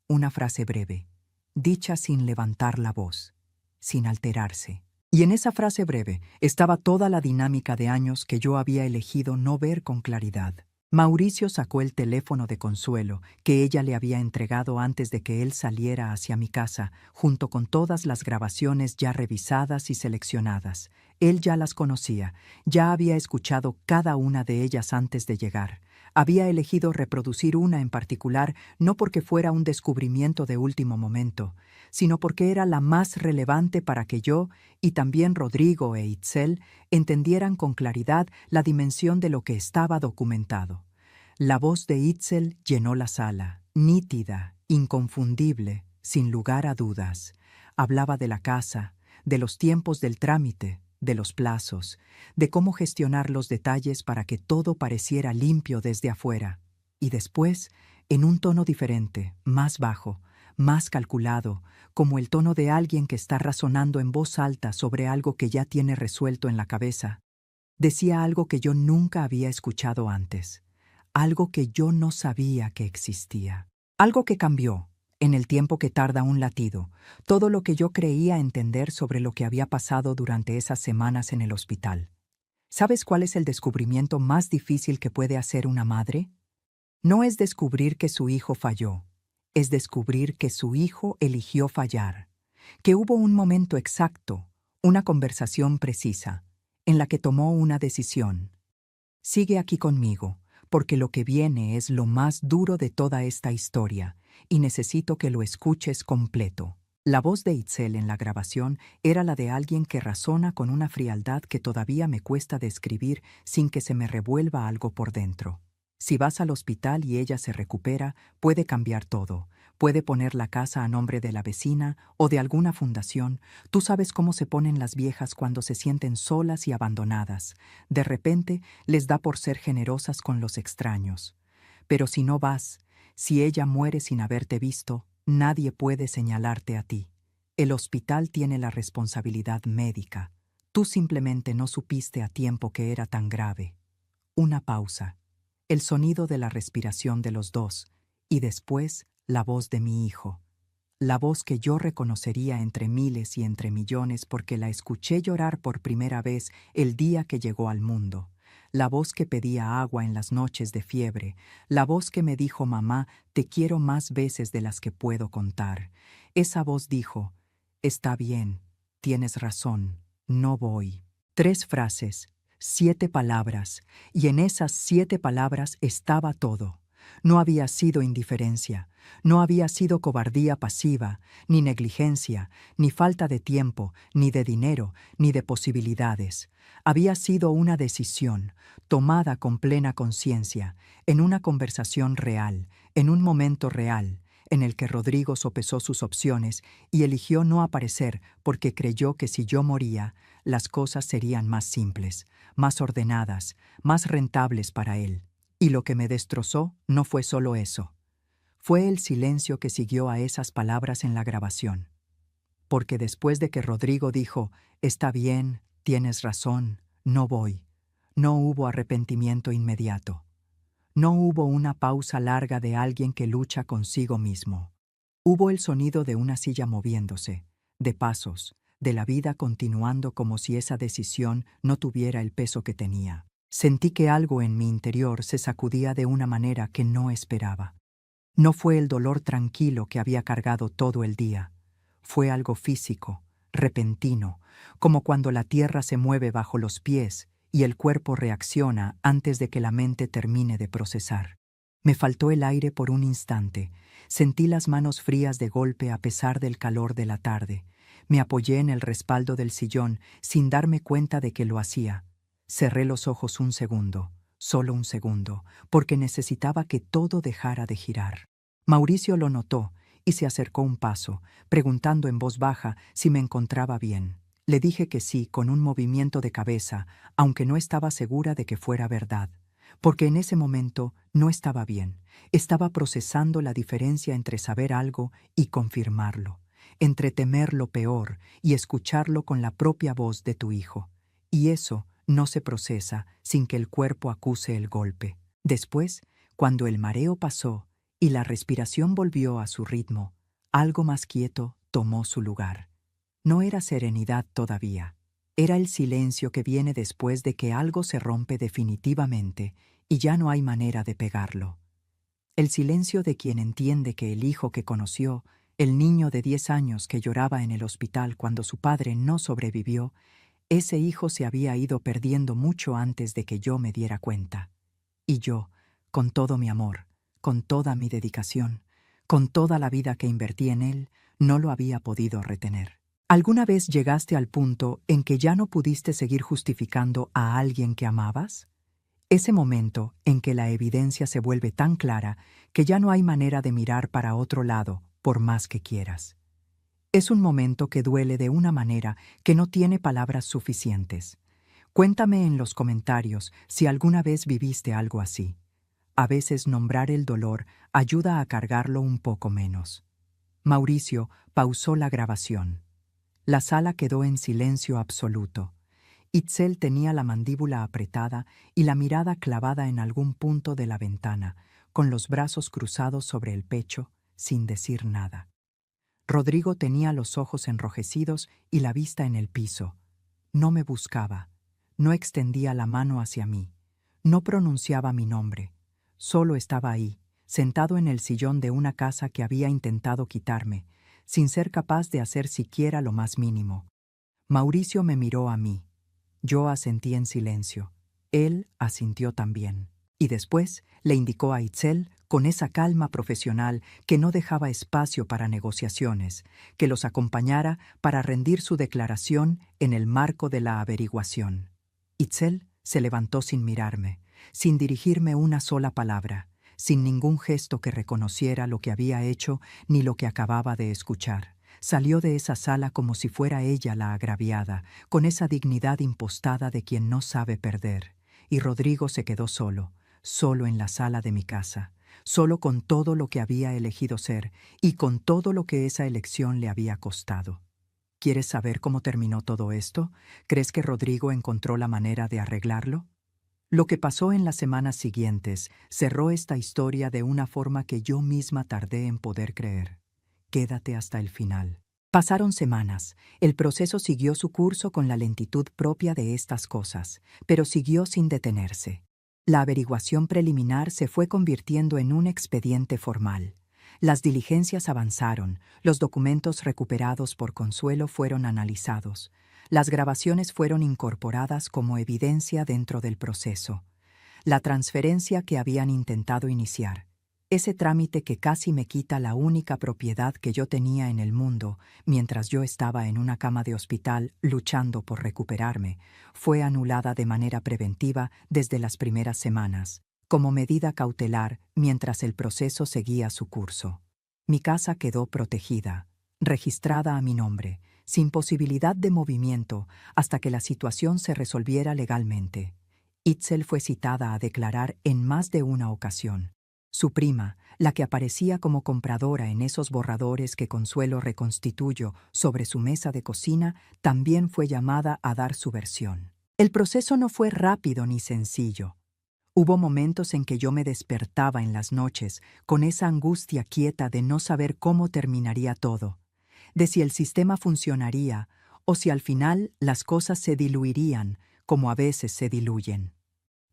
Una frase breve, dicha sin levantar la voz, sin alterarse. Y en esa frase breve estaba toda la dinámica de años que yo había elegido no ver con claridad. Mauricio sacó el teléfono de Consuelo, que ella le había entregado antes de que él saliera hacia mi casa, junto con todas las grabaciones ya revisadas y seleccionadas. Él ya las conocía, ya había escuchado cada una de ellas antes de llegar. Había elegido reproducir una en particular no porque fuera un descubrimiento de último momento, sino porque era la más relevante para que yo, y también Rodrigo e Itzel, entendieran con claridad la dimensión de lo que estaba documentado. La voz de Itzel llenó la sala, nítida, inconfundible, sin lugar a dudas. Hablaba de la casa, de los tiempos del trámite, de los plazos, de cómo gestionar los detalles para que todo pareciera limpio desde afuera. Y después, en un tono diferente, más bajo, más calculado, como el tono de alguien que está razonando en voz alta sobre algo que ya tiene resuelto en la cabeza, decía algo que yo nunca había escuchado antes, algo que yo no sabía que existía, algo que cambió, en el tiempo que tarda un latido, todo lo que yo creía entender sobre lo que había pasado durante esas semanas en el hospital. ¿Sabes cuál es el descubrimiento más difícil que puede hacer una madre? No es descubrir que su hijo falló, es descubrir que su hijo eligió fallar, que hubo un momento exacto, una conversación precisa, en la que tomó una decisión. Sigue aquí conmigo, porque lo que viene es lo más duro de toda esta historia, y necesito que lo escuches completo. La voz de Itzel en la grabación era la de alguien que razona con una frialdad que todavía me cuesta describir sin que se me revuelva algo por dentro. Si vas al hospital y ella se recupera, puede cambiar todo. Puede poner la casa a nombre de la vecina o de alguna fundación. Tú sabes cómo se ponen las viejas cuando se sienten solas y abandonadas. De repente les da por ser generosas con los extraños. Pero si no vas, si ella muere sin haberte visto, nadie puede señalarte a ti. El hospital tiene la responsabilidad médica. Tú simplemente no supiste a tiempo que era tan grave. Una pausa. El sonido de la respiración de los dos, y después la voz de mi hijo. La voz que yo reconocería entre miles y entre millones porque la escuché llorar por primera vez el día que llegó al mundo. La voz que pedía agua en las noches de fiebre. La voz que me dijo: mamá, te quiero más veces de las que puedo contar. Esa voz dijo: está bien, tienes razón, no voy. 3 frases. 7 palabras, y en esas 7 palabras estaba todo. No había sido indiferencia, no había sido cobardía pasiva, ni negligencia, ni falta de tiempo, ni de dinero, ni de posibilidades. Había sido una decisión, tomada con plena conciencia, en una conversación real, en un momento real, en el que Rodrigo sopesó sus opciones y eligió no aparecer porque creyó que si yo moría, las cosas serían más simples, más ordenadas, más rentables para él. Y lo que me destrozó no fue solo eso. Fue el silencio que siguió a esas palabras en la grabación. Porque después de que Rodrigo dijo: está bien, tienes razón, no voy, no hubo arrepentimiento inmediato. No hubo una pausa larga de alguien que lucha consigo mismo. Hubo el sonido de una silla moviéndose, de pasos, de la vida continuando como si esa decisión no tuviera el peso que tenía. Sentí que algo en mi interior se sacudía de una manera que no esperaba. No fue el dolor tranquilo que había cargado todo el día. Fue algo físico, repentino, como cuando la tierra se mueve bajo los pies y el cuerpo reacciona antes de que la mente termine de procesar. Me faltó el aire por un instante. Sentí las manos frías de golpe a pesar del calor de la tarde. Me apoyé en el respaldo del sillón sin darme cuenta de que lo hacía. Cerré los ojos un segundo, solo un segundo, porque necesitaba que todo dejara de girar. Mauricio lo notó y se acercó un paso, preguntando en voz baja si me encontraba bien. Le dije que sí, con un movimiento de cabeza, aunque no estaba segura de que fuera verdad, porque en ese momento no estaba bien. Estaba procesando la diferencia entre saber algo y confirmarlo, entre temer lo peor y escucharlo con la propia voz de tu hijo. Y eso no se procesa sin que el cuerpo acuse el golpe. Después, cuando el mareo pasó y la respiración volvió a su ritmo, algo más quieto tomó su lugar. No era serenidad todavía. Era el silencio que viene después de que algo se rompe definitivamente y ya no hay manera de pegarlo. El silencio de quien entiende que el hijo que conoció, el niño de 10 años que lloraba en el hospital cuando su padre no sobrevivió, ese hijo se había ido perdiendo mucho antes de que yo me diera cuenta. Y yo, con todo mi amor, con toda mi dedicación, con toda la vida que invertí en él, no lo había podido retener. ¿Alguna vez llegaste al punto en que ya no pudiste seguir justificando a alguien que amabas? Ese momento en que la evidencia se vuelve tan clara que ya no hay manera de mirar para otro lado por más que quieras. Es un momento que duele de una manera que no tiene palabras suficientes. Cuéntame en los comentarios si alguna vez viviste algo así. A veces nombrar el dolor ayuda a cargarlo un poco menos. Mauricio pausó la grabación. La sala quedó en silencio absoluto. Itzel tenía la mandíbula apretada y la mirada clavada en algún punto de la ventana, con los brazos cruzados sobre el pecho, sin decir nada. Rodrigo tenía los ojos enrojecidos y la vista en el piso. No me buscaba, no extendía la mano hacia mí, no pronunciaba mi nombre. Solo estaba ahí, sentado en el sillón de una casa que había intentado quitarme, sin ser capaz de hacer siquiera lo más mínimo. Mauricio me miró a mí. Yo asentí en silencio. Él asintió también. Y después le indicó a Itzel, con esa calma profesional que no dejaba espacio para negociaciones, que los acompañara para rendir su declaración en el marco de la averiguación. Itzel se levantó sin mirarme, sin dirigirme una sola palabra, sin ningún gesto que reconociera lo que había hecho ni lo que acababa de escuchar. Salió de esa sala como si fuera ella la agraviada, con esa dignidad impostada de quien no sabe perder. Y Rodrigo se quedó solo, solo en la sala de mi casa, solo con todo lo que había elegido ser y con todo lo que esa elección le había costado. ¿Quieres saber cómo terminó todo esto? ¿Crees que Rodrigo encontró la manera de arreglarlo? Lo que pasó en las semanas siguientes cerró esta historia de una forma que yo misma tardé en poder creer. Quédate hasta el final. Pasaron semanas. El proceso siguió su curso con la lentitud propia de estas cosas, pero siguió sin detenerse. La averiguación preliminar se fue convirtiendo en un expediente formal. Las diligencias avanzaron, los documentos recuperados por Consuelo fueron analizados. Las grabaciones fueron incorporadas como evidencia dentro del proceso. La transferencia que habían intentado iniciar, ese trámite que casi me quita la única propiedad que yo tenía en el mundo mientras yo estaba en una cama de hospital luchando por recuperarme, fue anulada de manera preventiva desde las primeras semanas, como medida cautelar mientras el proceso seguía su curso. Mi casa quedó protegida, registrada a mi nombre, sin posibilidad de movimiento hasta que la situación se resolviera legalmente. Itzel fue citada a declarar en más de una ocasión. Su prima, la que aparecía como compradora en esos borradores que Consuelo reconstituyó sobre su mesa de cocina, también fue llamada a dar su versión. El proceso no fue rápido ni sencillo. Hubo momentos en que yo me despertaba en las noches con esa angustia quieta de no saber cómo terminaría todo, de si el sistema funcionaría o si al final las cosas se diluirían como a veces se diluyen.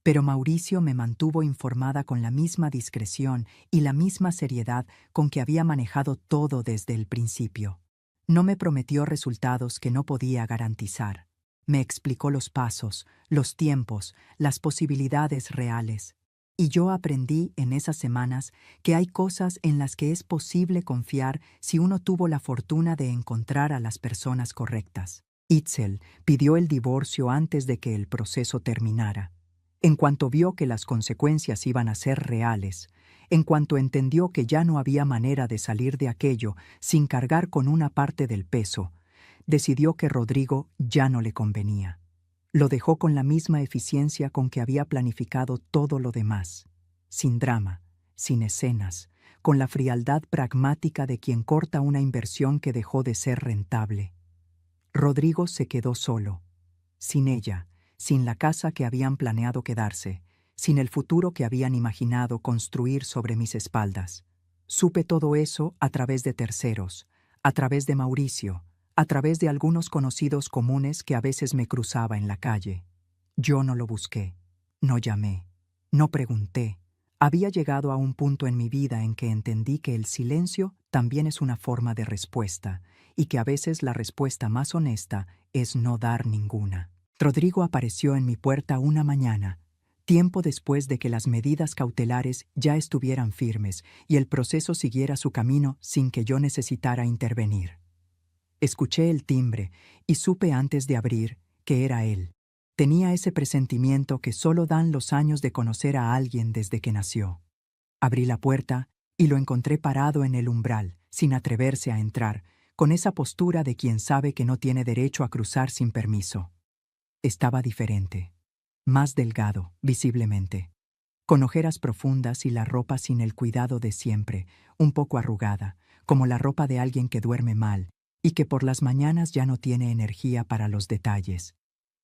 Pero Mauricio me mantuvo informada con la misma discreción y la misma seriedad con que había manejado todo desde el principio. No me prometió resultados que no podía garantizar. Me explicó los pasos, los tiempos, las posibilidades reales. Y yo aprendí en esas semanas que hay cosas en las que es posible confiar si uno tuvo la fortuna de encontrar a las personas correctas. Itzel pidió el divorcio antes de que el proceso terminara. En cuanto vio que las consecuencias iban a ser reales, en cuanto entendió que ya no había manera de salir de aquello sin cargar con una parte del peso, decidió que Rodrigo ya no le convenía. Lo dejó con la misma eficiencia con que había planificado todo lo demás, sin drama, sin escenas, con la frialdad pragmática de quien corta una inversión que dejó de ser rentable. Rodrigo se quedó solo, sin ella, sin la casa que habían planeado quedarse, sin el futuro que habían imaginado construir sobre mis espaldas. Supe todo eso a través de terceros, a través de Mauricio, a través de algunos conocidos comunes que a veces me cruzaba en la calle. Yo no lo busqué, no llamé, no pregunté. Había llegado a un punto en mi vida en que entendí que el silencio también es una forma de respuesta y que a veces la respuesta más honesta es no dar ninguna. Rodrigo apareció en mi puerta una mañana, tiempo después de que las medidas cautelares ya estuvieran firmes y el proceso siguiera su camino sin que yo necesitara intervenir. Escuché el timbre y supe antes de abrir que era él. Tenía ese presentimiento que solo dan los años de conocer a alguien desde que nació. Abrí la puerta y lo encontré parado en el umbral, sin atreverse a entrar, con esa postura de quien sabe que no tiene derecho a cruzar sin permiso. Estaba diferente, más delgado, visiblemente, con ojeras profundas y la ropa sin el cuidado de siempre, un poco arrugada, como la ropa de alguien que duerme mal y que por las mañanas ya no tiene energía para los detalles.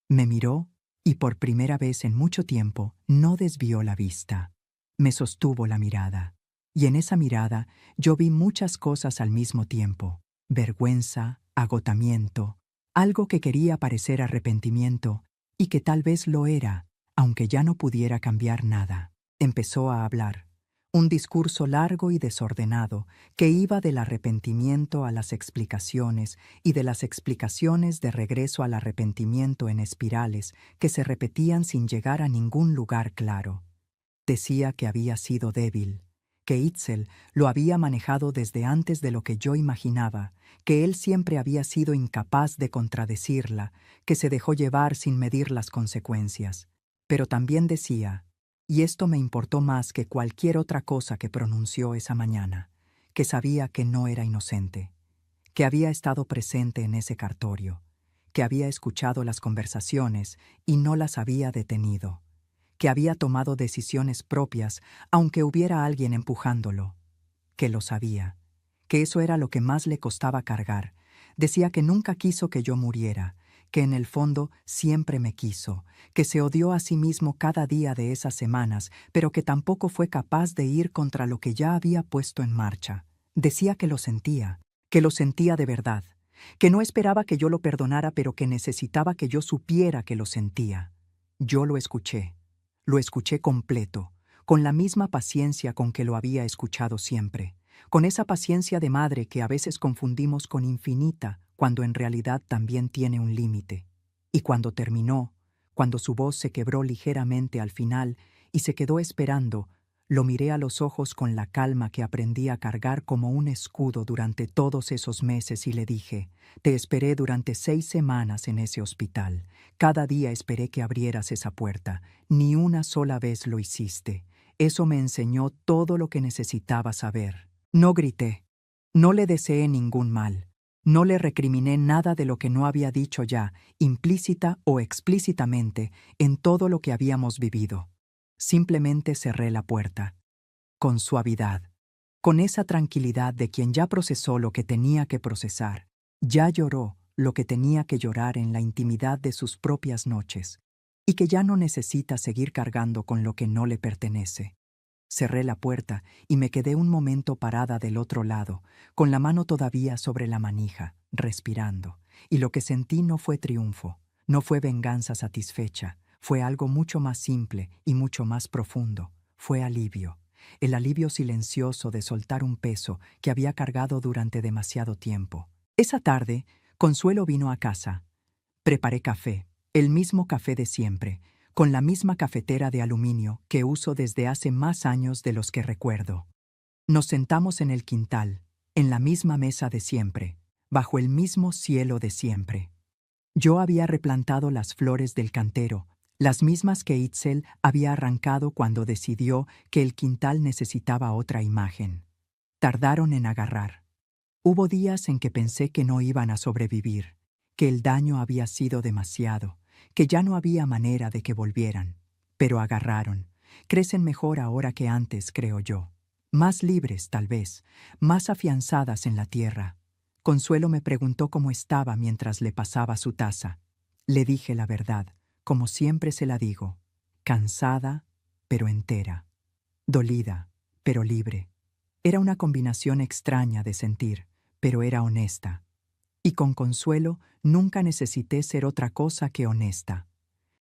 Me miró y por primera vez en mucho tiempo no desvió la vista. Me sostuvo la mirada, y en esa mirada yo vi muchas cosas al mismo tiempo: vergüenza, agotamiento, algo que quería parecer arrepentimiento y que tal vez lo era, aunque ya no pudiera cambiar nada. Empezó a hablar, un discurso largo y desordenado que iba del arrepentimiento a las explicaciones y de las explicaciones de regreso al arrepentimiento en espirales que se repetían sin llegar a ningún lugar claro. Decía que había sido débil, que Itzel lo había manejado desde antes de lo que yo imaginaba, que él siempre había sido incapaz de contradecirla, que se dejó llevar sin medir las consecuencias. Pero también decía, y esto me importó más que cualquier otra cosa que pronunció esa mañana, que sabía que no era inocente, que había estado presente en ese cartorio, que había escuchado las conversaciones y no las había detenido, que había tomado decisiones propias aunque hubiera alguien empujándolo, que lo sabía, que eso era lo que más le costaba cargar. Decía que nunca quiso que yo muriera, que en el fondo siempre me quiso, que se odió a sí mismo cada día de esas semanas, pero que tampoco fue capaz de ir contra lo que ya había puesto en marcha. Decía que lo sentía de verdad, que no esperaba que yo lo perdonara, pero que necesitaba que yo supiera que lo sentía. Yo lo escuché completo, con la misma paciencia con que lo había escuchado siempre, con esa paciencia de madre que a veces confundimos con infinita, cuando en realidad también tiene un límite. Y cuando terminó, cuando su voz se quebró ligeramente al final y se quedó esperando, lo miré a los ojos con la calma que aprendí a cargar como un escudo durante todos esos meses y le dije, te esperé durante 6 semanas en ese hospital. Cada día esperé que abrieras esa puerta. Ni una sola vez lo hiciste. Eso me enseñó todo lo que necesitaba saber. No grité. No le deseé ningún mal. No le recriminé nada de lo que no había dicho ya, implícita o explícitamente, en todo lo que habíamos vivido. Simplemente cerré la puerta, con suavidad, con esa tranquilidad de quien ya procesó lo que tenía que procesar, ya lloró lo que tenía que llorar en la intimidad de sus propias noches, y que ya no necesita seguir cargando con lo que no le pertenece. Cerré la puerta y me quedé un momento parada del otro lado, con la mano todavía sobre la manija, respirando, y lo que sentí no fue triunfo, no fue venganza satisfecha, fue algo mucho más simple y mucho más profundo, fue alivio, el alivio silencioso de soltar un peso que había cargado durante demasiado tiempo. Esa tarde, Consuelo vino a casa. Preparé café, el mismo café de siempre, con la misma cafetera de aluminio que uso desde hace más años de los que recuerdo. Nos sentamos en el quintal, en la misma mesa de siempre, bajo el mismo cielo de siempre. Yo había replantado las flores del cantero, las mismas que Itzel había arrancado cuando decidió que el quintal necesitaba otra imagen. Tardaron en agarrar. Hubo días en que pensé que no iban a sobrevivir, que el daño había sido demasiado, que ya no había manera de que volvieran. Pero agarraron. Crecen mejor ahora que antes, creo yo. Más libres, tal vez, más afianzadas en la tierra. Consuelo me preguntó cómo estaba mientras le pasaba su taza. Le dije la verdad, como siempre se la digo, cansada, pero entera, dolida, pero libre. Era una combinación extraña de sentir, pero era honesta. Y con Consuelo nunca necesité ser otra cosa que honesta.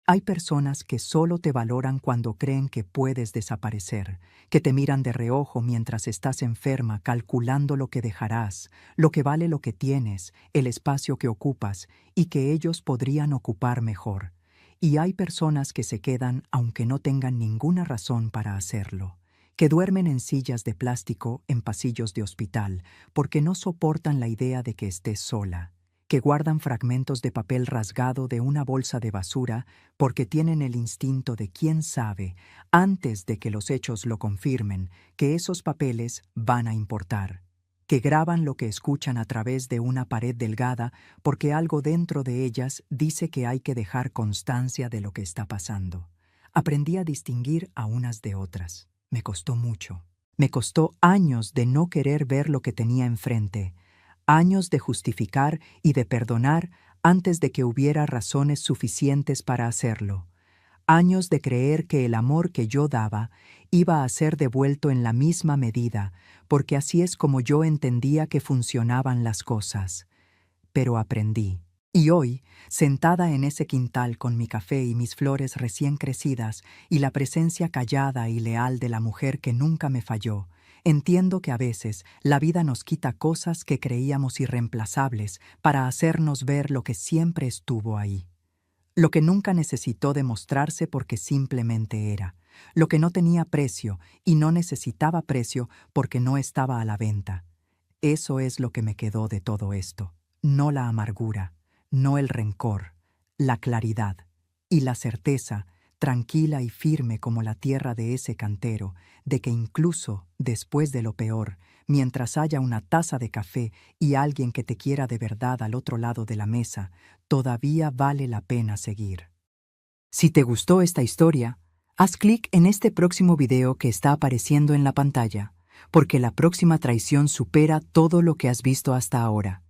Hay personas que solo te valoran cuando creen que puedes desaparecer, que te miran de reojo mientras estás enferma calculando lo que dejarás, lo que vale lo que tienes, el espacio que ocupas y que ellos podrían ocupar mejor. Y hay personas que se quedan aunque no tengan ninguna razón para hacerlo, que duermen en sillas de plástico en pasillos de hospital porque no soportan la idea de que estés sola, que guardan fragmentos de papel rasgado de una bolsa de basura porque tienen el instinto de quién sabe, antes de que los hechos lo confirmen, que esos papeles van a importar, que graban lo que escuchan a través de una pared delgada porque algo dentro de ellas dice que hay que dejar constancia de lo que está pasando. Aprendí a distinguir a unas de otras. Me costó mucho. Me costó años de no querer ver lo que tenía enfrente, años de justificar y de perdonar antes de que hubiera razones suficientes para hacerlo, años de creer que el amor que yo daba iba a ser devuelto en la misma medida, porque así es como yo entendía que funcionaban las cosas. Pero aprendí. Y hoy, sentada en ese quintal con mi café y mis flores recién crecidas y la presencia callada y leal de la mujer que nunca me falló, entiendo que a veces la vida nos quita cosas que creíamos irreemplazables para hacernos ver lo que siempre estuvo ahí. lo que nunca necesitó demostrarse porque simplemente era, lo que no tenía precio y no necesitaba precio porque no estaba a la venta. Eso es lo que me quedó de todo esto, no la amargura, no el rencor, la claridad y la certeza, tranquila y firme como la tierra de ese cantero, de que incluso después de lo peor, mientras haya una taza de café y alguien que te quiera de verdad al otro lado de la mesa, todavía vale la pena seguir. Si te gustó esta historia, haz clic en este próximo video que está apareciendo en la pantalla, porque la próxima traición supera todo lo que has visto hasta ahora.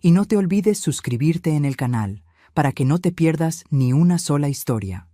Y no te olvides suscribirte en el canal, para que no te pierdas ni una sola historia.